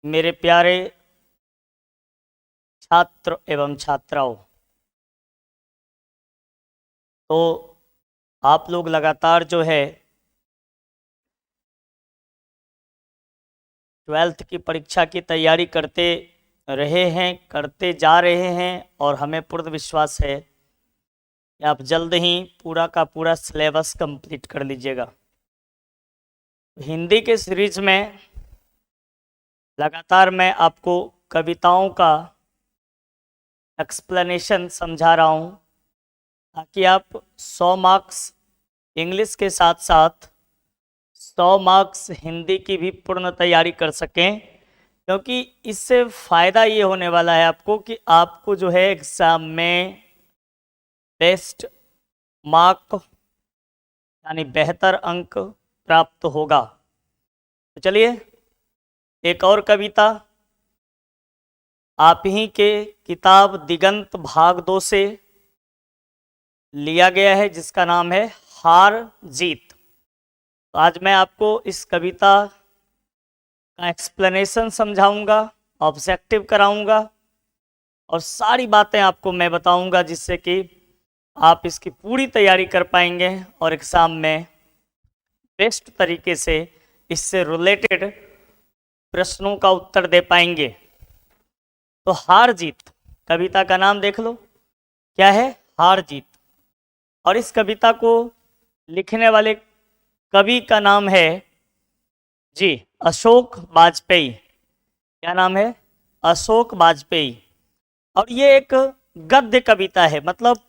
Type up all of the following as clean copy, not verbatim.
मेरे प्यारे छात्र एवं छात्राओं, तो आप लोग लगातार जो है 12th की परीक्षा की तैयारी करते करते जा रहे हैं और हमें पूर्ण विश्वास है कि आप जल्द ही पूरा का पूरा सिलेबस कंप्लीट कर लीजिएगा। हिंदी के सीरीज में लगातार मैं आपको कविताओं का एक्सप्लेनेशन समझा रहा हूँ ताकि आप 100 मार्क्स इंग्लिश के साथ साथ 100 मार्क्स हिंदी की भी पूर्ण तैयारी कर सकें, क्योंकि इससे फ़ायदा ये होने वाला है आपको कि आपको जो है एग्ज़ाम में बेस्ट मार्क यानी बेहतर अंक प्राप्त होगा। तो चलिए एक और कविता आप ही के किताब दिगंत भाग 2 से लिया गया है, जिसका नाम है हार जीत। तो आज मैं आपको इस कविता का एक्सप्लेनेशन समझाऊंगा, ऑब्जेक्टिव कराऊंगा और सारी बातें आपको मैं बताऊंगा, जिससे कि आप इसकी पूरी तैयारी कर पाएंगे और एग्ज़ाम में बेस्ट तरीके से इससे रिलेटेड प्रश्नों का उत्तर दे पाएंगे। तो हार जीत कविता का नाम देख लो, क्या है? हार जीत। और इस कविता को लिखने वाले कवि का नाम है जी अशोक वाजपेयी। क्या नाम है? अशोक वाजपेयी। और ये एक गद्य कविता है, मतलब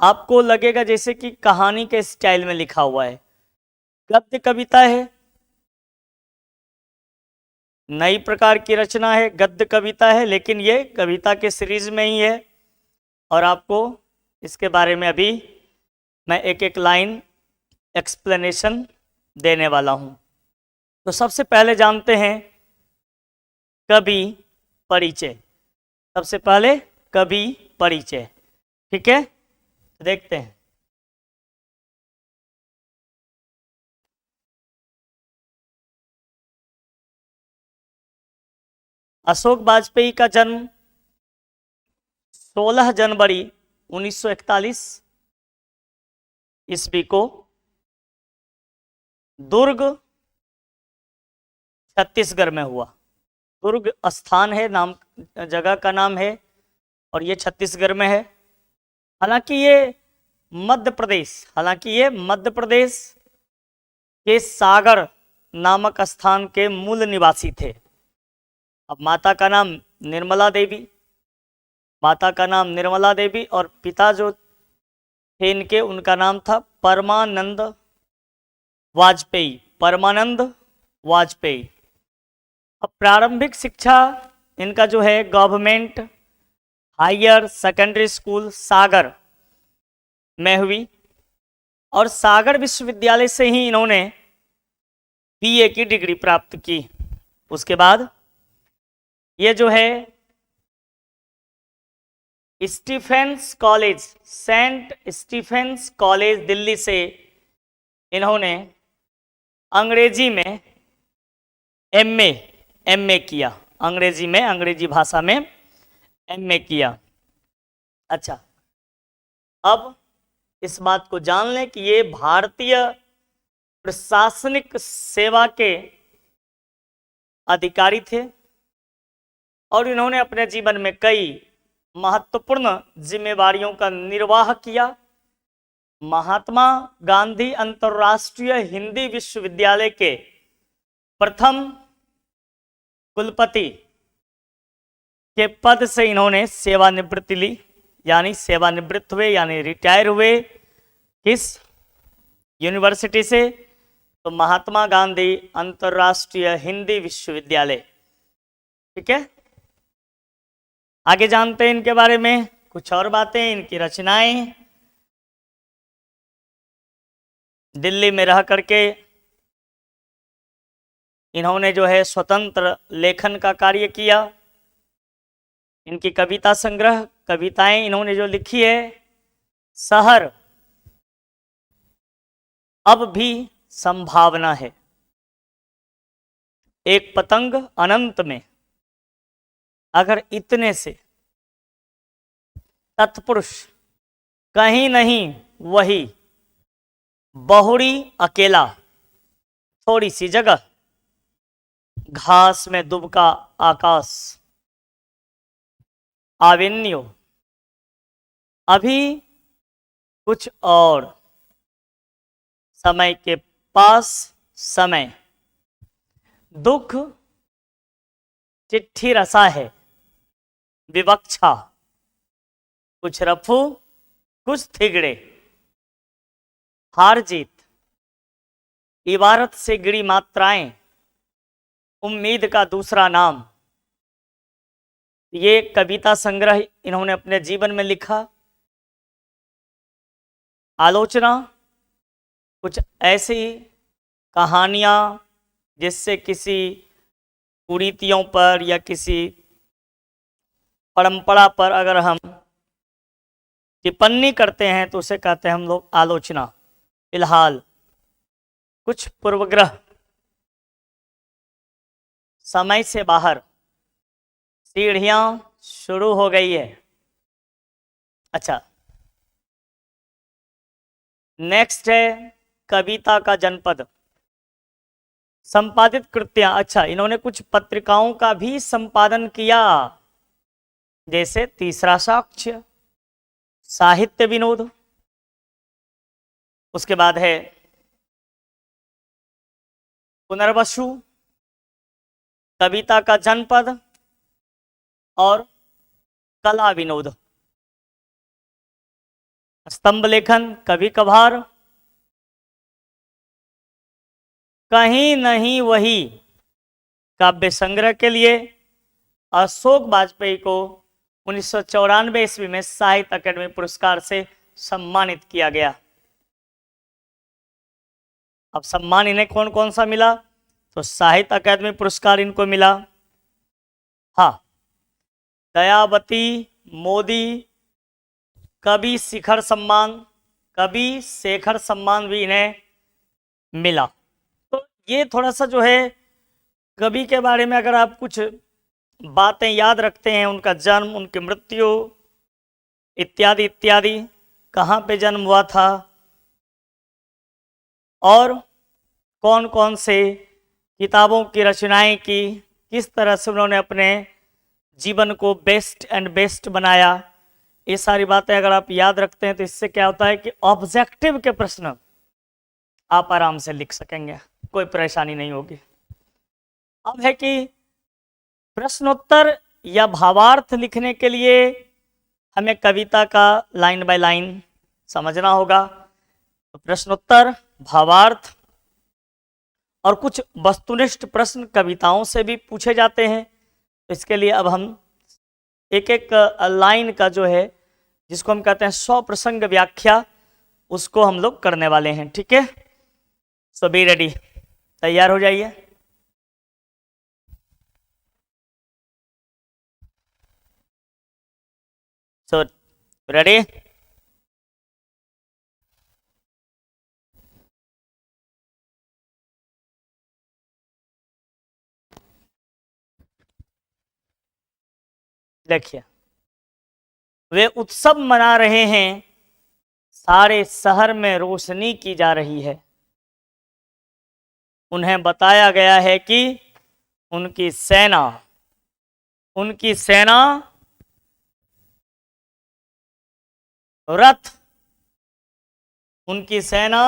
आपको लगेगा जैसे कि कहानी के स्टाइल में लिखा हुआ है। गद्य कविता है, नई प्रकार की रचना है, गद्य कविता है, लेकिन ये कविता के सीरीज में ही है और आपको इसके बारे में अभी मैं एक एक लाइन एक्सप्लेनेशन देने वाला हूँ। तो सबसे पहले जानते हैं कवि परिचय। सबसे पहले कवि परिचय, ठीक है? देखते हैं। अशोक वाजपेयी का जन्म 16 जनवरी 1941 ईस्वी को दुर्ग छत्तीसगढ़ में हुआ। दुर्ग स्थान है, नाम जगह का नाम है और ये छत्तीसगढ़ में है। हालांकि ये मध्य प्रदेश के सागर नामक स्थान के मूल निवासी थे। अब माता का नाम निर्मला देवी और पिता जो थे इनके, उनका नाम था परमानंद वाजपेयी। अब प्रारंभिक शिक्षा इनका जो है गवर्नमेंट हायर सेकेंडरी स्कूल सागर में हुई और सागर विश्वविद्यालय से ही इन्होंने बीए की डिग्री प्राप्त की। उसके बाद ये जो है सेंट स्टीफेंस कॉलेज दिल्ली से इन्होंने अंग्रेजी में एमए किया। अंग्रेजी भाषा में एमए किया। अच्छा, अब इस बात को जान लें कि ये भारतीय प्रशासनिक सेवा के अधिकारी थे और इन्होंने अपने जीवन में कई महत्वपूर्ण जिम्मेवारियों का निर्वाह किया। महात्मा गांधी अंतर्राष्ट्रीय हिंदी विश्वविद्यालय के प्रथम कुलपति के पद से इन्होंने सेवानिवृत्ति ली, सेवानिवृत्त हुए यानी रिटायर हुए। किस यूनिवर्सिटी से? तो महात्मा गांधी अंतर्राष्ट्रीय हिंदी विश्वविद्यालय, ठीक है? आगे जानते हैं इनके बारे में कुछ और बातें। इनकी रचनाएं दिल्ली में रह करके इन्होंने जो है स्वतंत्र लेखन का कार्य किया। इनकी कविता संग्रह, कविताएं इन्होंने जो लिखी है, शहर अब भी संभावना है, एक पतंग अनंत में, अगर इतने से तत्पुरुष कहीं नहीं वही, बहुड़ी अकेला थोड़ी सी जगह, घास में दुबका आकाश, आविन्यो अभी कुछ और, समय के पास समय, दुख चिट्ठी रसा है, विवक्षा कुछ रफू कुछ थिगड़े, हार जीत इबारत से गिरी मात्राएं, उम्मीद का दूसरा नाम। ये कविता संग्रह इन्होंने अपने जीवन में लिखा। आलोचना कुछ ऐसी कहानियां जिससे किसी कुरीतियों पर या किसी परंपरा पर अगर हम टिप्पणी करते हैं तो उसे कहते हैं हम लोग आलोचना। फिलहाल कुछ पूर्वग्रह, समय से बाहर, सीढ़ियां शुरू हो गई है। अच्छा, नेक्स्ट है कविता का जनपद, संपादित कृतियां। अच्छा, इन्होंने कुछ पत्रिकाओं का भी संपादन किया, जैसे तीसरा साक्ष्य, साहित्य विनोद। उसके बाद है पुनर्वसु, कविता का जनपद और कला विनोद, स्तंभ लेखन, कभी कभार, कहीं नहीं वही काव्य संग्रह के लिए अशोक वाजपेयी को 1994 ईस्वी में साहित्य अकादमी पुरस्कार से सम्मानित किया गया। अब सम्मान इन्हें कौन कौन सा मिला, तो साहित्य अकादमी पुरस्कार इनको मिला। हाँ, दयावती मोदी कवि शिखर सम्मान, कवि शेखर सम्मान भी इन्हें मिला। तो ये थोड़ा सा जो है कवि के बारे में अगर आप कुछ बातें याद रखते हैं, उनका जन्म, उनकी मृत्यु इत्यादि इत्यादि, कहाँ पे जन्म हुआ था और कौन कौन से किताबों की रचनाएं की, किस तरह से उन्होंने अपने जीवन को बेस्ट एंड बेस्ट बनाया, ये सारी बातें अगर आप याद रखते हैं तो इससे क्या होता है कि ऑब्जेक्टिव के प्रश्न आप आराम से लिख सकेंगे, कोई परेशानी नहीं होगी। अब है कि प्रश्नोत्तर या भावार्थ लिखने के लिए हमें कविता का लाइन बाय लाइन समझना होगा। तो प्रश्नोत्तर, भावार्थ और कुछ वस्तुनिष्ठ प्रश्न कविताओं से भी पूछे जाते हैं। तो इसके लिए अब हम एक एक लाइन का जो है, जिसको हम कहते हैं 100 प्रसंग व्याख्या, उसको हम लोग करने वाले हैं। ठीक है, सो बी रेडी, तैयार हो जाइए। सो रेडी, देखिए, वे उत्सव मना रहे हैं, सारे शहर में रोशनी की जा रही है। उन्हें बताया गया है कि उनकी सेना रथ, उनकी सेना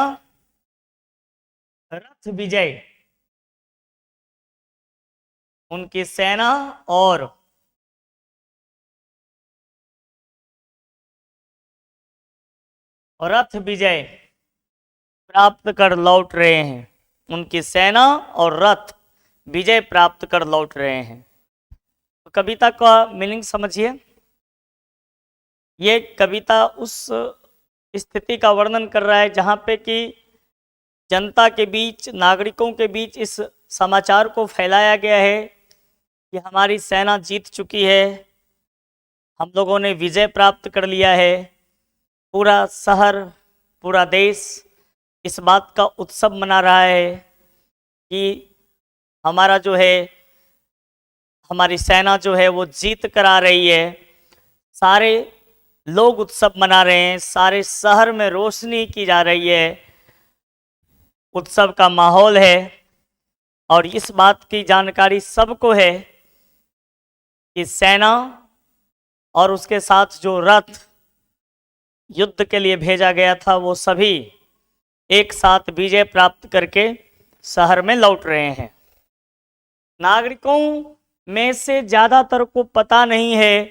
रथ विजय, उनकी सेना और रथ विजय प्राप्त कर लौट रहे हैं। उनकी सेना और रथ विजय प्राप्त कर लौट रहे हैं। तो कविता का मीनिंग समझिए। ये कविता उस स्थिति का वर्णन कर रहा है जहाँ पे कि जनता के बीच, नागरिकों के बीच इस समाचार को फैलाया गया है कि हमारी सेना जीत चुकी है, हम लोगों ने विजय प्राप्त कर लिया है। पूरा शहर, पूरा देश इस बात का उत्सव मना रहा है कि हमारा जो है, हमारी सेना जो है वो जीत कर आ रही है। सारे लोग उत्सव मना रहे हैं, सारे शहर में रोशनी की जा रही है, उत्सव का माहौल है। और इस बात की जानकारी सबको है कि सेना और उसके साथ जो रथ युद्ध के लिए भेजा गया था वो सभी एक साथ विजय प्राप्त करके शहर में लौट रहे हैं। नागरिकों में से ज्यादातर को पता नहीं है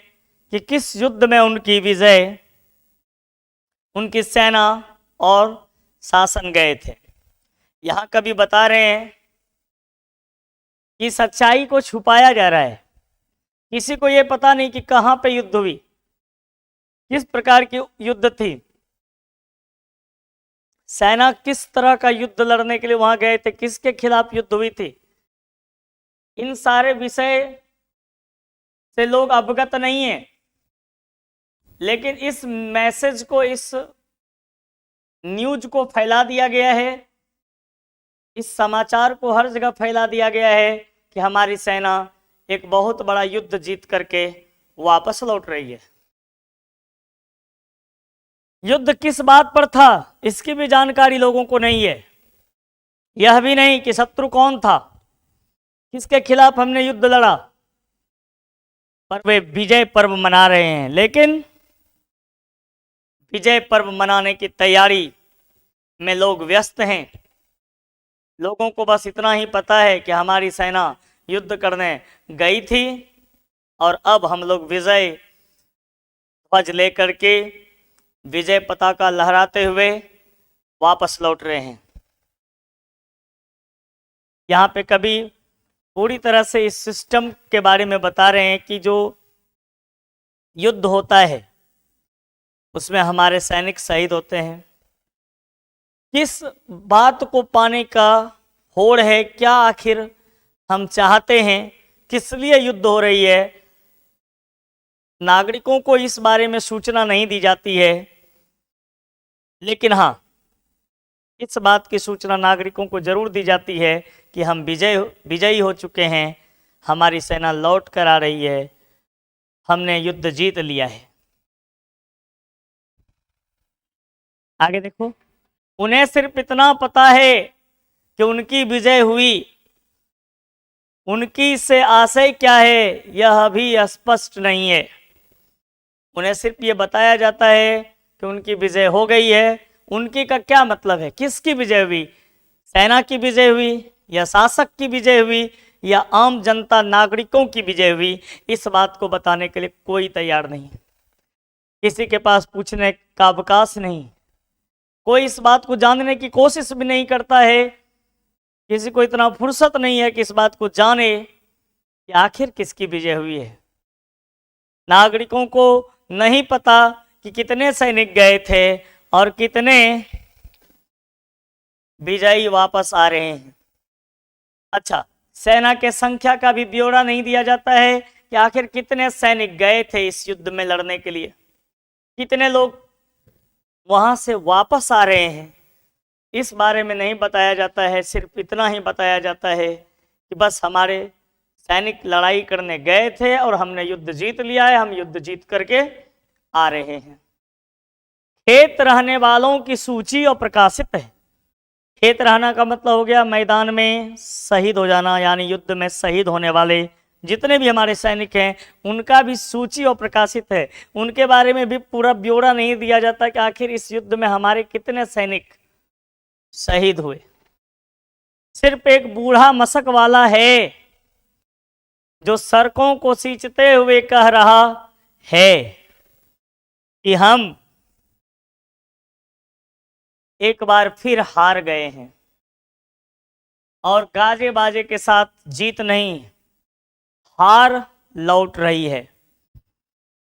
कि किस युद्ध में उनकी विजय, उनकी सेना और शासन गए थे। यहाँ कवि बता रहे हैं कि सच्चाई को छुपाया जा रहा है। किसी को यह पता नहीं कि कहाँ पे युद्ध हुई, किस प्रकार की युद्ध थी, सेना किस तरह का युद्ध लड़ने के लिए वहां गए थे, किसके खिलाफ युद्ध हुई थी। इन सारे विषय से लोग अवगत नहीं है। लेकिन इस मैसेज को, इस न्यूज को फैला दिया गया है, इस समाचार को हर जगह फैला दिया गया है कि हमारी सेना एक बहुत बड़ा युद्ध जीत करके वापस लौट रही है। युद्ध किस बात पर था इसकी भी जानकारी लोगों को नहीं है। यह भी नहीं कि शत्रु कौन था, किसके खिलाफ हमने युद्ध लड़ा, पर वे विजय पर्व मना रहे हैं। लेकिन विजय पर्व मनाने की तैयारी में लोग व्यस्त हैं। लोगों को बस इतना ही पता है कि हमारी सेना युद्ध करने गई थी और अब हम लोग विजय ध्वज लेकर के, विजय पताका लहराते हुए वापस लौट रहे हैं। यहाँ पे कभी पूरी तरह से इस सिस्टम के बारे में बता रहे हैं कि जो युद्ध होता है उसमें हमारे सैनिक शहीद होते हैं। किस बात को पाने का होड़ है, क्या आखिर हम चाहते हैं, किस लिए युद्ध हो रही है, नागरिकों को इस बारे में सूचना नहीं दी जाती है। लेकिन हाँ, इस बात की सूचना नागरिकों को जरूर दी जाती है कि हम विजयी हो चुके हैं, हमारी सेना लौट कर आ रही है, हमने युद्ध जीत लिया है। आगे देखो, उन्हें सिर्फ इतना पता है कि उनकी विजय हुई, उनकी से आशय क्या है यह अभी स्पष्ट नहीं है। उन्हें सिर्फ ये बताया जाता है कि उनकी विजय हो गई है। उनकी का क्या मतलब है, किसकी विजय हुई, सेना की विजय हुई या शासक की विजय हुई या आम जनता नागरिकों की विजय हुई, इस बात को बताने के लिए कोई तैयार नहीं, किसी के पास पूछने का अवकाश नहीं, कोई इस बात को जानने की कोशिश भी नहीं करता है। किसी को इतना फुर्सत नहीं है कि इस बात को जाने कि आखिर किसकी विजय हुई है। नागरिकों को नहीं पता कि कितने सैनिक गए थे और कितने विजयी वापस आ रहे हैं। अच्छा, सेना के संख्या का भी ब्यौरा नहीं दिया जाता है कि आखिर कितने सैनिक गए थे इस युद्ध में लड़ने के लिए, कितने लोग वहां से वापस आ रहे हैं, इस बारे में नहीं बताया जाता है। सिर्फ इतना ही बताया जाता है कि बस हमारे सैनिक लड़ाई करने गए थे और हमने युद्ध जीत लिया है, हम युद्ध जीत करके आ रहे हैं। खेत रहने वालों की सूची और प्रकाशित है। खेत रहना का मतलब हो गया मैदान में शहीद हो जाना, यानी युद्ध में शहीद होने वाले जितने भी हमारे सैनिक हैं उनका भी सूची और प्रकाशित है। उनके बारे में भी पूरा ब्यौरा नहीं दिया जाता कि आखिर इस युद्ध में हमारे कितने सैनिक शहीद हुए। सिर्फ एक बूढ़ा मशक वाला है जो सड़कों को सींचते हुए कह रहा है कि हम एक बार फिर हार गए हैं, और गाजे बाजे के साथ जीत नहीं, हार लौट रही है।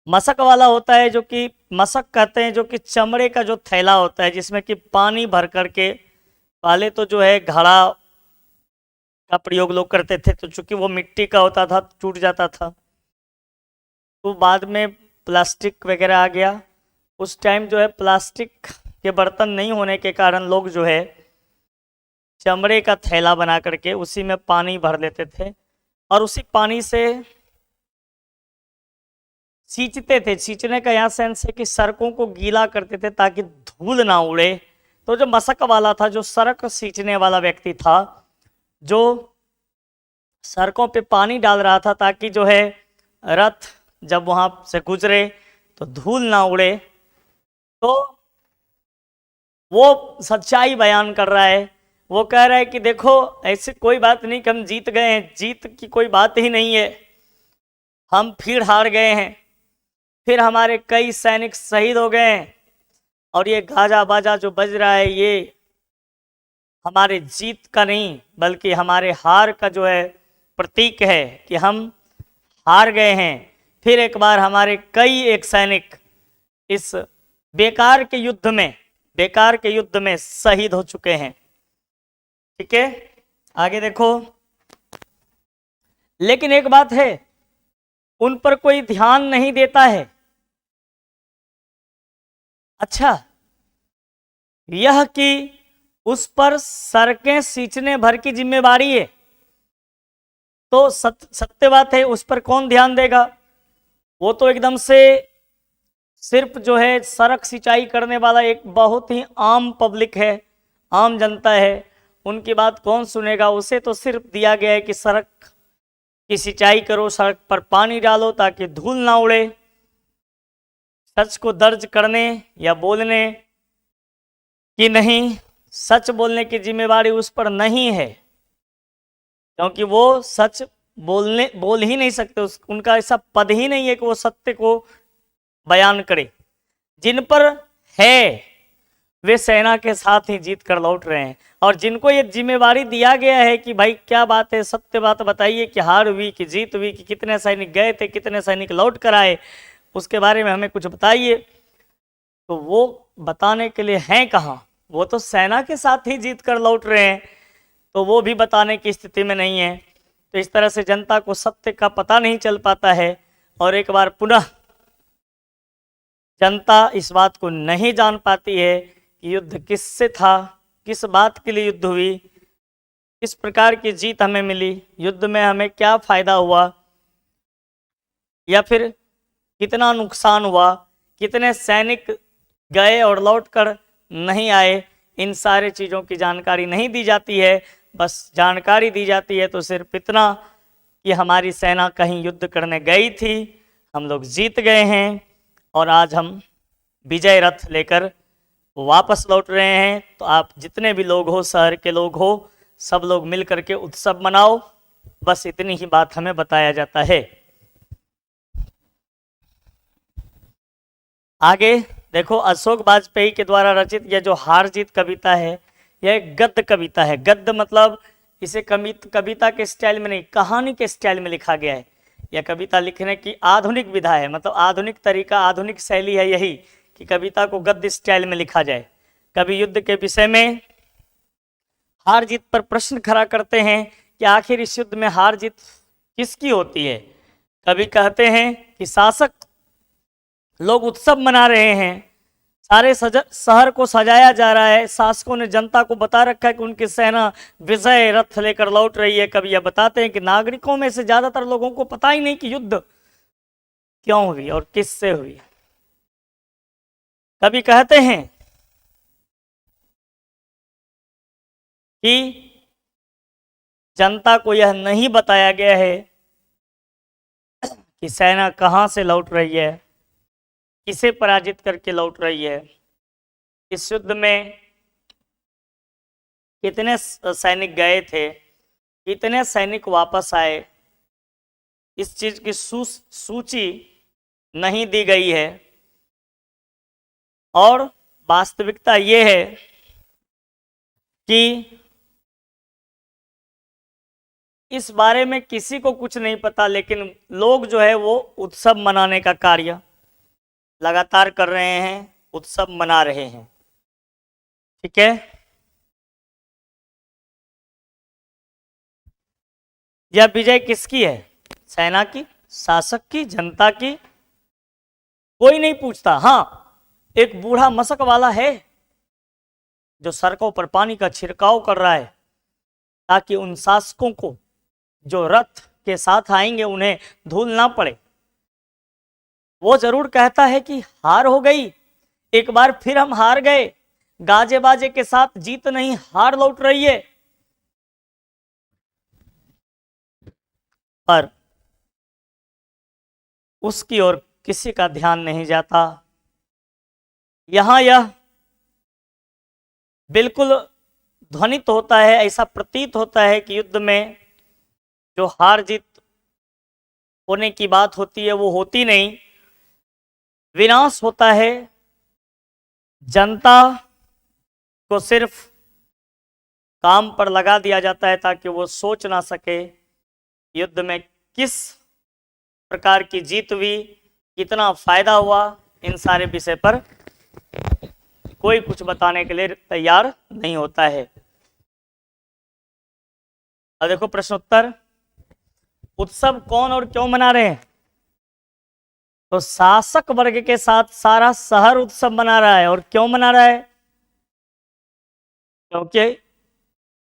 मशक वाला होता है, जो कि मशक कहते हैं, जो कि चमड़े का जो थैला होता है जिसमें कि पानी भर करके, पहले तो जो है घड़ा का प्रयोग लोग करते थे, तो चूंकि वो मिट्टी का होता था टूट जाता था, तो बाद में प्लास्टिक वगैरह आ गया। उस टाइम जो है प्लास्टिक के बर्तन नहीं होने के कारण लोग जो है चमड़े का थैला बना करके उसी में पानी भर लेते थे और उसी पानी से सींचते थे। सींचने का यहाँ सेंस है कि सड़कों को गीला करते थे ताकि धूल ना उड़े। तो जो मशक वाला था, जो सड़क सींचने वाला व्यक्ति था, जो सड़कों पे पानी डाल रहा था ताकि जो है रथ जब वहां से गुजरे तो धूल ना उड़े, तो वो सच्चाई बयान कर रहा है। वो कह रहा है कि देखो ऐसी कोई बात नहीं कि हम जीत गए हैं, जीत की कोई बात ही नहीं है, हम फिर हार गए हैं, फिर हमारे कई सैनिक शहीद हो गए हैं, और ये गाजा बाजा जो बज रहा है ये हमारे जीत का नहीं बल्कि हमारे हार का जो है प्रतीक है कि हम हार गए हैं। फिर एक बार हमारे कई एक सैनिक इस बेकार के युद्ध में शहीद हो चुके हैं। ठीक है, आगे देखो। लेकिन एक बात है, उन पर कोई ध्यान नहीं देता है। अच्छा, यह कि उस पर सड़कें सींचने भर की जिम्मेवारी है, तो सत्य बात है, उस पर कौन ध्यान देगा? वो तो एकदम से सिर्फ जो है सड़क सिंचाई करने वाला एक बहुत ही आम पब्लिक है, आम जनता है, उनकी बात कौन सुनेगा? उसे तो सिर्फ दिया गया है कि सड़क की सिंचाई करो, सड़क पर पानी डालो ताकि धूल ना उड़े। सच को दर्ज करने या बोलने की नहीं, सच बोलने की जिम्मेवारी उस पर नहीं है, क्योंकि वो सच बोल ही नहीं सकते, उनका ऐसा पद ही नहीं है कि वो सत्य को बयान करे। जिन पर है वे सेना के साथ ही जीत कर लौट रहे हैं, और जिनको ये जिम्मेवारी दिया गया है कि भाई क्या बात है, सत्य बात बताइए कि हार हुई कि जीत हुई, कि कितने सैनिक गए थे, कितने सैनिक लौट कर आए, उसके बारे में हमें कुछ बताइए, तो वो बताने के लिए हैं कहाँ? वो तो सेना के साथ ही जीत कर लौट रहे हैं, तो वो भी बताने की स्थिति में नहीं है। तो इस तरह से जनता को सत्य का पता नहीं चल पाता है, और एक बार पुनः जनता इस बात को नहीं जान पाती है कि युद्ध किससे था, किस बात के लिए युद्ध हुई, किस प्रकार की जीत हमें मिली, युद्ध में हमें क्या फायदा हुआ, या फिर कितना नुकसान हुआ, कितने सैनिक गए और लौटकर नहीं आए। इन सारे चीज़ों की जानकारी नहीं दी जाती है। बस जानकारी दी जाती है तो सिर्फ इतना कि हमारी सेना कहीं युद्ध करने गई थी, हम लोग जीत गए हैं, और आज हम विजय रथ लेकर वापस लौट रहे हैं। तो आप जितने भी लोग हो, शहर के लोग हो, सब लोग मिल करके उत्सव मनाओ। बस इतनी ही बात हमें बताया जाता है। आगे देखो, अशोक वाजपेयी के द्वारा रचित यह जो हार जीत कविता है, यह एक गद्य कविता है। गद्य मतलब इसे कविता के स्टाइल में नहीं, कहानी के स्टाइल में लिखा गया है। यह कविता लिखने की आधुनिक विधा है, मतलब आधुनिक तरीका, आधुनिक शैली है यही कि कविता को गद्य स्टाइल में लिखा जाए। कवि युद्ध के विषय में हार जीत पर प्रश्न खड़ा करते हैं कि आखिर इस युद्ध में हार जीत किसकी होती है। कवि कहते हैं कि शासक लोग उत्सव मना रहे हैं, सारे शहर को सजाया जा रहा है, शासकों ने जनता को बता रखा है कि उनकी सेना विजय रथ लेकर लौट रही है। कवि यह बताते हैं कि नागरिकों में से ज्यादातर लोगों को पता ही नहीं कि युद्ध क्यों हुई और किससे हुई। कवि कहते हैं कि जनता को यह नहीं बताया गया है कि सेना कहां से लौट रही है, किसे पराजित करके लौट रही है, इस युद्ध में कितने सैनिक गए थे, कितने सैनिक वापस आए, इस चीज की सूची नहीं दी गई है। और वास्तविकता ये है कि इस बारे में किसी को कुछ नहीं पता, लेकिन लोग जो है वो उत्सव मनाने का कार्य लगातार कर रहे हैं, उत्सव मना रहे हैं। ठीक है, यह विजय किसकी है? सेना की, शासक की, जनता की? कोई नहीं पूछता। हाँ, एक बूढ़ा मशक वाला है जो सड़कों पर पानी का छिड़काव कर रहा है ताकि उन शासकों को जो रथ के साथ आएंगे उन्हें धूल ना पड़े। वो जरूर कहता है कि हार हो गई, एक बार फिर हम हार गए, गाजे बाजे के साथ जीत नहीं हार लौट रही है। पर उसकी ओर किसी का ध्यान नहीं जाता। यहां यह बिल्कुल ध्वनित होता है, ऐसा प्रतीत होता है कि युद्ध में जो हार जीत होने की बात होती है वो होती नहीं, विनाश होता है। जनता को सिर्फ काम पर लगा दिया जाता है ताकि वो सोच ना सके युद्ध में किस प्रकार की जीत हुई, कितना फायदा हुआ, इन सारे विषय पर कोई कुछ बताने के लिए तैयार नहीं होता है। अब देखो प्रश्न उत्तर, उत्सव कौन और क्यों मना रहे हैं? तो शासक वर्ग के साथ सारा शहर उत्सव मना रहा है। और क्यों मना रहा है? क्योंकि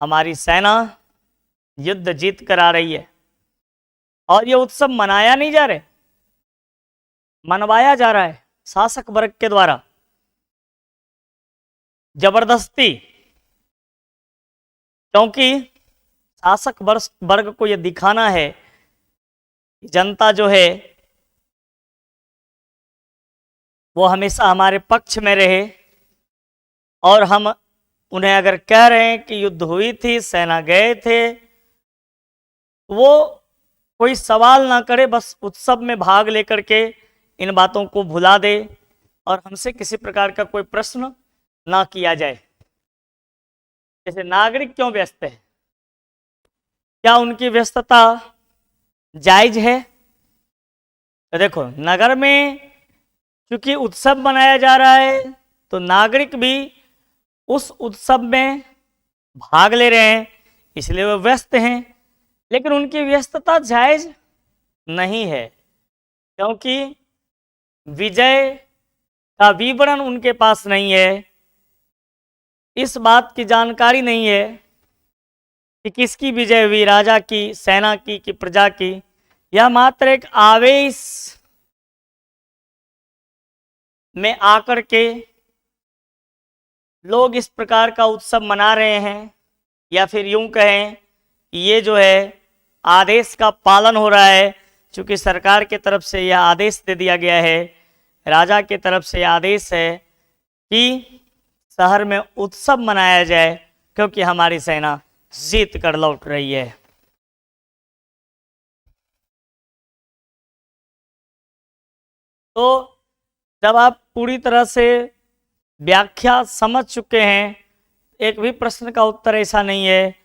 हमारी सेना युद्ध जीत कर आ रही है। और ये उत्सव मनाया नहीं जा रहा, मनवाया जा रहा है शासक वर्ग के द्वारा जबरदस्ती। क्योंकि शासक वर्ग को यह दिखाना है कि जनता जो है वो हमेशा हमारे पक्ष में रहे। और हम उन्हें अगर कह रहे हैं कि युद्ध हुई थी, सेना गए थे, वो कोई सवाल ना करे, बस उत्सव में भाग लेकर के इन बातों को भुला दे और हमसे किसी प्रकार का कोई प्रश्न ना किया जाए। जैसे नागरिक क्यों व्यस्त है? क्या उनकी व्यस्तता जायज है? तो देखो, नगर में क्योंकि उत्सव मनाया जा रहा है तो नागरिक भी उस उत्सव में भाग ले रहे हैं, इसलिए वो व्यस्त हैं। लेकिन उनकी व्यस्तता जायज नहीं है, क्योंकि विजय का विवरण उनके पास नहीं है, इस बात की जानकारी नहीं है कि किसकी विजय हुई, राजा की, सेना की कि प्रजा की। यह मात्र एक आवेश में आकर के लोग इस प्रकार का उत्सव मना रहे हैं, या फिर यूं कहें ये जो है आदेश का पालन हो रहा है। क्योंकि सरकार की तरफ से यह आदेश दे दिया गया है, राजा की तरफ से आदेश है कि शहर में उत्सव मनाया जाए, क्योंकि हमारी सेना जीत कर लौट रही है। तो जब आप पूरी तरह से व्याख्या समझ चुके हैं, एक भी प्रश्न का उत्तर ऐसा नहीं है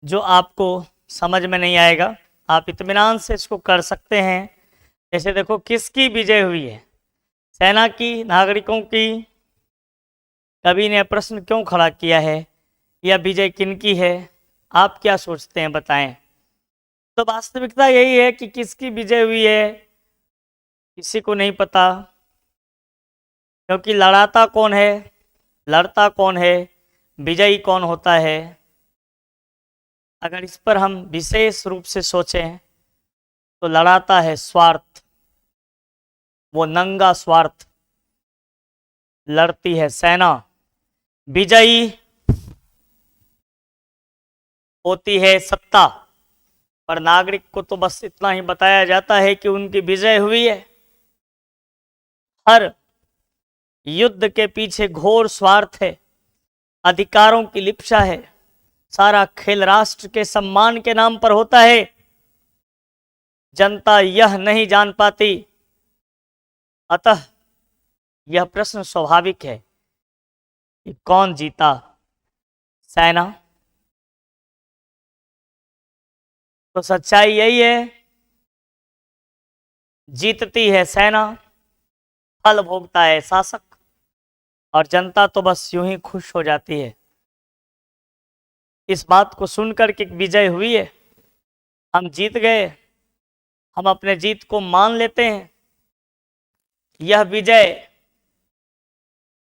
जो आपको समझ में नहीं आएगा। आप इत्मीनान से इसको कर सकते हैं। जैसे देखो, किसकी विजय हुई है? सेना की, नागरिकों की? कवि ने प्रश्न क्यों खड़ा किया है? यह विजय किनकी है? आप क्या सोचते हैं, बताएं। तो वास्तविकता यही है कि किसकी विजय हुई है किसी को नहीं पता, क्योंकि लड़ाता कौन है, लड़ता कौन है, विजयी कौन होता है। अगर इस पर हम विशेष रूप से सोचें तो लड़ाता है स्वार्थ, वो नंगा स्वार्थ। लड़ती है सेना, विजयी होती है सत्ता। पर नागरिक को तो बस इतना ही बताया जाता है कि उनकी विजय हुई है। हर युद्ध के पीछे घोर स्वार्थ है, अधिकारों की लिप्सा है। सारा खेल राष्ट्र के सम्मान के नाम पर होता है। जनता यह नहीं जान पाती, अतः यह प्रश्न स्वाभाविक है कि कौन जीता, सेना? तो सच्चाई यही है, जीतती है सेना, फल भोगता है शासक, और जनता तो बस यूं ही खुश हो जाती है। इस बात को सुनकर कि विजय हुई है, हम जीत गए, हम अपने जीत को मान लेते हैं। यह विजय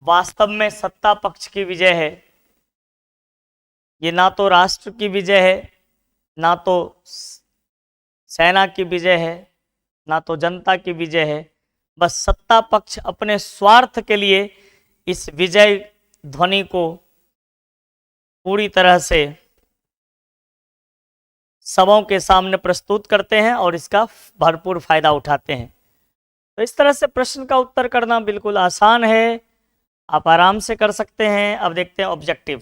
वास्तव में सत्ता पक्ष की विजय है। ये ना तो राष्ट्र की विजय है, ना तो सेना की विजय है, ना तो जनता की विजय है। बस सत्ता पक्ष अपने स्वार्थ के लिए इस विजय ध्वनि को पूरी तरह से सबों के सामने प्रस्तुत करते हैं और इसका भरपूर फायदा उठाते हैं। तो इस तरह से प्रश्न का उत्तर करना बिल्कुल आसान है, आप आराम से कर सकते हैं। अब देखते हैं ऑब्जेक्टिव।